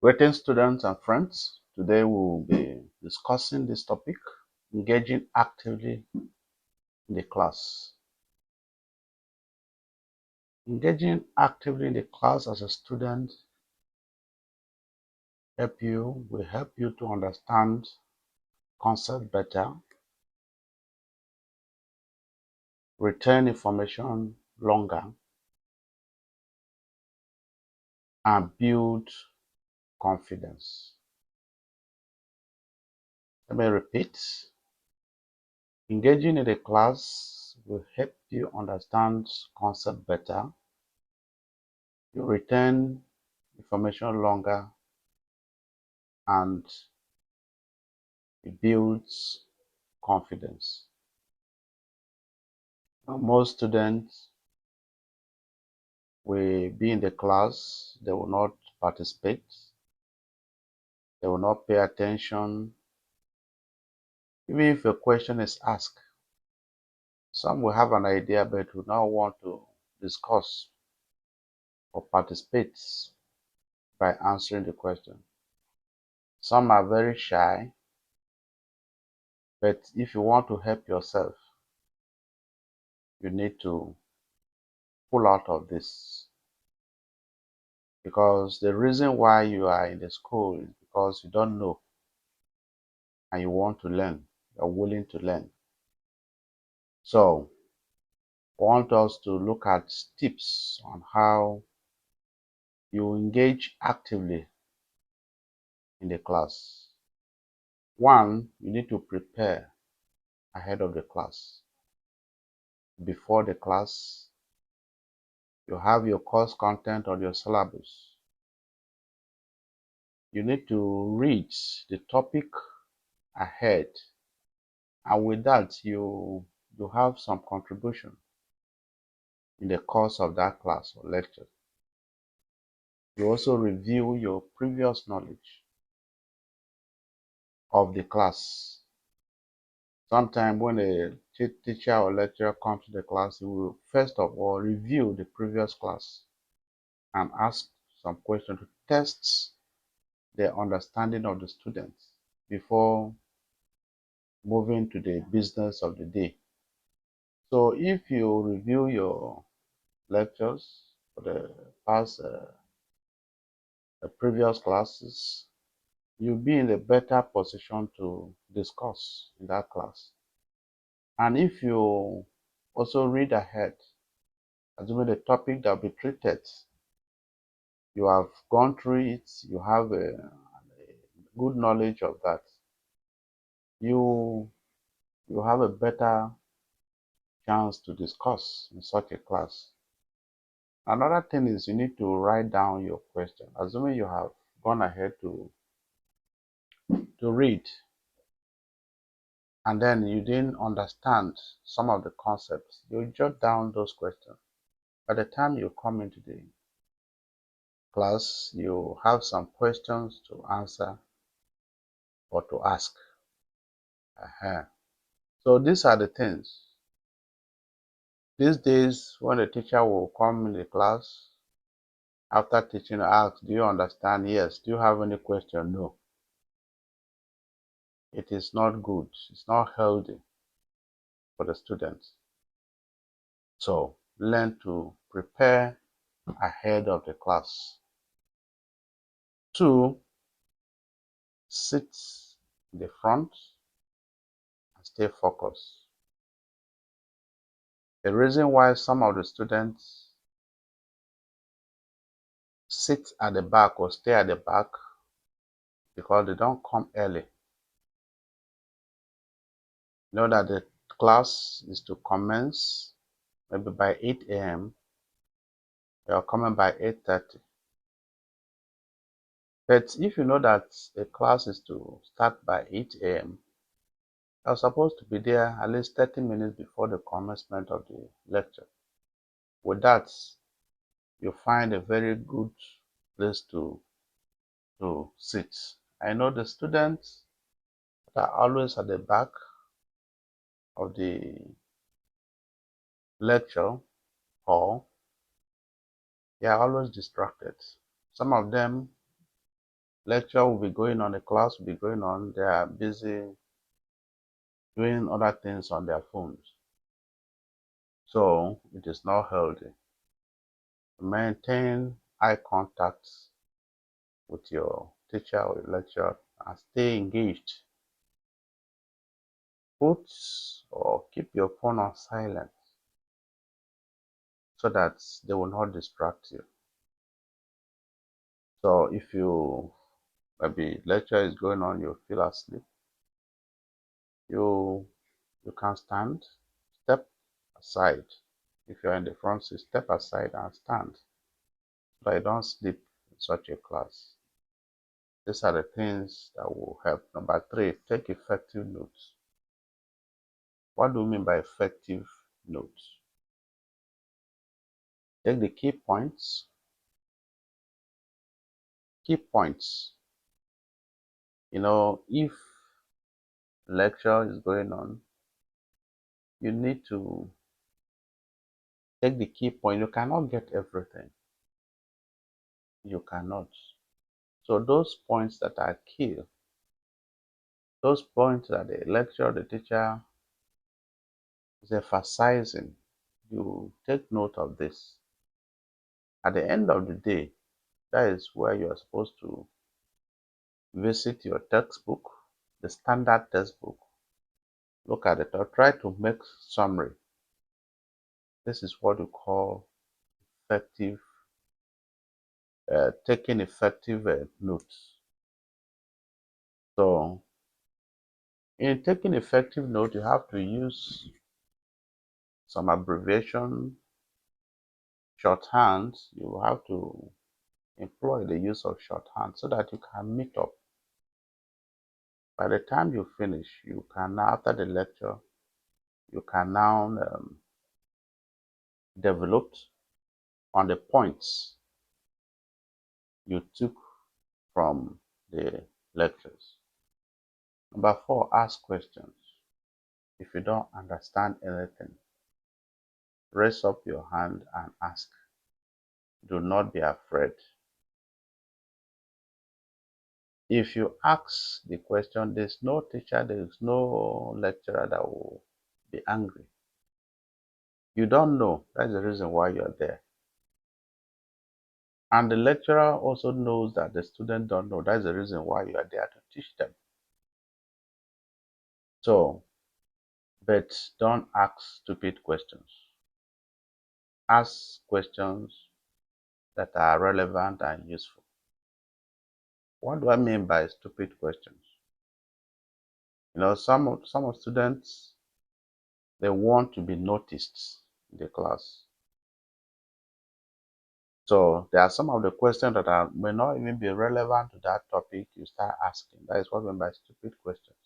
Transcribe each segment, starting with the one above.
Greetings, students and friends. Today we will be discussing this topic, engaging actively in the class. Engaging actively in the class as a student will help you to understand concepts better, retain information longer, and build confidence. Let me repeat. Engaging in the class will help you understand concepts better, you retain information longer, and it builds confidence. Most students will be in the class, they will not participate, they will not pay attention, even if a question is asked. Some will have an idea but will not want to discuss or participate by answering the question. Some are very shy, but if you want to help yourself, you need to pull out of this. Because the reason why you are in the school is because you don't know and you want to learn, you're willing to learn. So, I want us to look at tips on how you engage actively in the class. One, you need to prepare ahead of the class. Before the class, you have your course content on your syllabus. You need to read the topic ahead, and with that, you have some contribution in the course of that class or lecture. You also review your previous knowledge of the class. Sometimes when a teacher or lecturer comes to the class, he will first of all review the previous class and ask some questions to test the understanding of the students before moving to the business of the day. So if you review your lectures for the past previous classes, you'll be in a better position to discuss in that class. And if you also read ahead, assuming the topic that will be treated, you have gone through it, you have a good knowledge of that, you have a better chance to discuss in such a class. Another thing is you need to write down your question. Assuming you have gone ahead to read and then you didn't understand some of the concepts, you jot down those questions. By the time you come into the class, you have some questions to answer or to ask. So these are the things. These days, when the teacher will come in the class, after teaching, ask, do you understand? Yes. Do you have any question? No. It is not good. It's not healthy for the students. So learn to prepare ahead of the class. 2, sit in the front and stay focused. The reason why some of the students sit at the back or stay at the back because they don't come early. You know that the class is to commence maybe by 8 a.m. You are coming by 8:30. But if you know that the class is to start by 8 a.m., you're supposed to be there at least 30 minutes before the commencement of the lecture. With that, you find a very good place to sit. I know the students that are always at the back of the lecture hall. They are always distracted. Some of them Lecture will be going on, the class will be going on, they are busy doing other things on their phones. So it is not healthy. Maintain eye contact with your teacher or your lecturer and stay engaged. Put or keep your phone on silent so that they will not distract you. So if you maybe lecture is going on, you feel asleep, you can stand, step aside. If you're in the front seat, step aside and stand so that you don't sleep in such a class. These are the things that will help. Number 3, take effective notes. What do you mean by effective notes? Take the key points. Key points. If lecture is going on, you need to take the key point. You cannot get everything. You cannot. So those points that are key, those points that the lecturer, the teacher is emphasizing, you take note of this. At the end of the day, that is where you are supposed to visit your textbook, the standard textbook, look at it or try to make summary. This is what we call effective, taking effective notes. So in taking effective note, you have to use some abbreviation, shorthand. You have to employ the use of shorthand so that you can meet up. By the time you finish, you can now, after the lecture, you can now develop on the points you took from the lectures. Number 4, ask questions. If you don't understand anything, raise up your hand and ask. Do not be afraid. If you ask the question, there's no teacher, there's no lecturer that will be angry. You don't know. That's the reason why you're there. And the lecturer also knows that the student don't know. That's the reason why you are there to teach them. So, but don't ask stupid questions. Ask questions that are relevant and useful. What do I mean by stupid questions? Some of students, they want to be noticed in the class. So there are some of the questions that may not even be relevant to that topic you start asking. That is what I mean by stupid questions.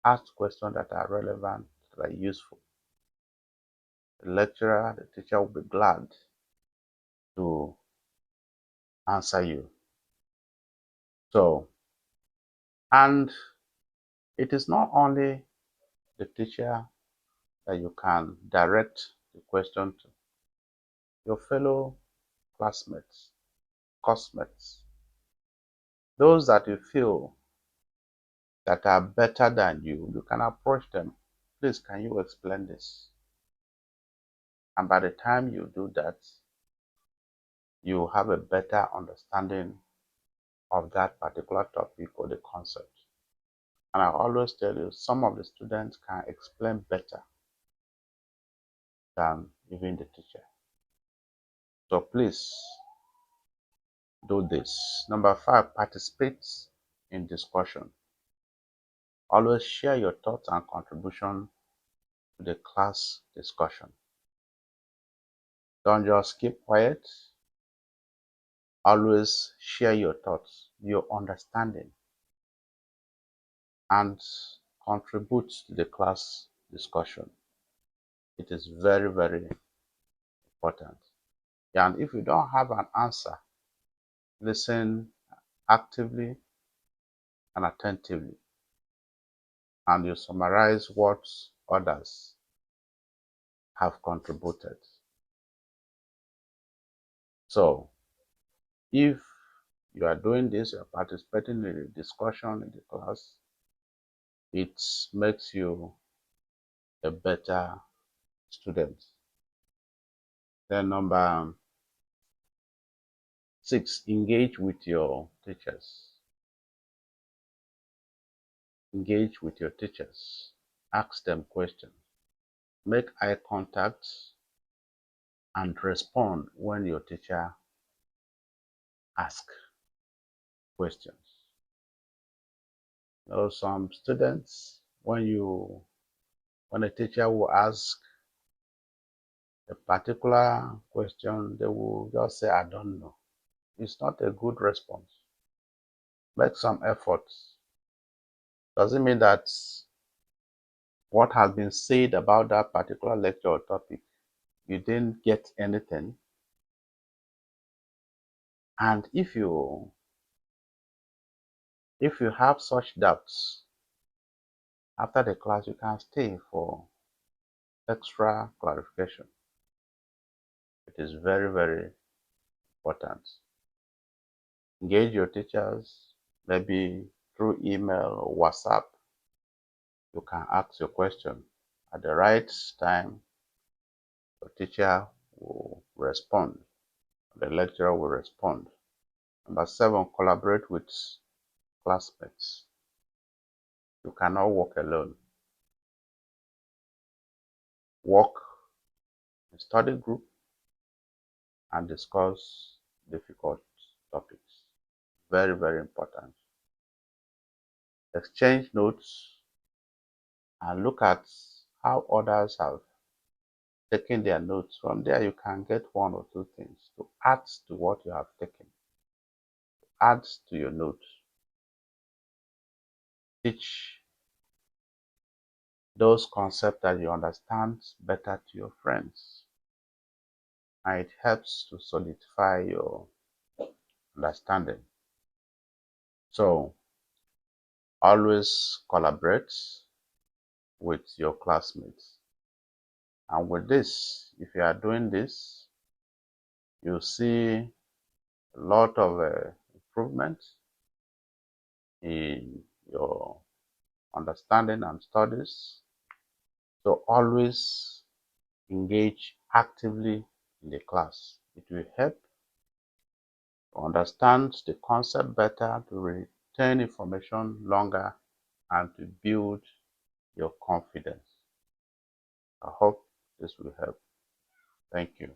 Ask questions that are relevant, that are useful. The lecturer, the teacher will be glad to answer you. So, and it is not only the teacher that you can direct the question to. Your fellow classmates, classmates, those that you feel that are better than you can approach them. Please, can you explain this? And by the time you do that, you have a better understanding of that particular topic or the concept. And I always tell you, some of the students can explain better than even the teacher. So please do this. Number 5, participate in discussion. Always share your thoughts and contribution to the class discussion. Don't just keep quiet. Always share your thoughts, your understanding, and contribute to the class discussion. It is very, very important. And if you don't have an answer, listen actively and attentively, and you summarize what others have contributed. So, if you are doing this, you are participating in the discussion in the class, it makes you a better student. Then number 6, engage with your teachers. Engage with your teachers. Ask them questions. Make eye contact and respond when your teacher asks questions. Some students, when a teacher will ask a particular question, they will just say, I don't know. It's not a good response. Make some efforts. Doesn't mean that what has been said about that particular lecture or topic, you didn't get anything. And if you have such doubts, after the class, you can stay for extra clarification. It is very, very important. Engage your teachers, maybe through email or WhatsApp. You can ask your question. At the right time, the teacher will respond. The lecturer will respond. Number 7, collaborate with classmates. You cannot work alone. Work in study group and discuss difficult topics. Very, very important. Exchange notes and look at how others have taken their notes. From there, you can get 1 or 2 things to add to what you have taken. Add to your notes. Teach those concepts that you understand better to your friends. And it helps to solidify your understanding. So, always collaborate with your classmates. And with this, if you are doing this, you'll see a lot of improvement in your understanding and studies. So always engage actively in the class. It will help to understand the concept better, to retain information longer, and to build your confidence. I hope this will help. Thank you.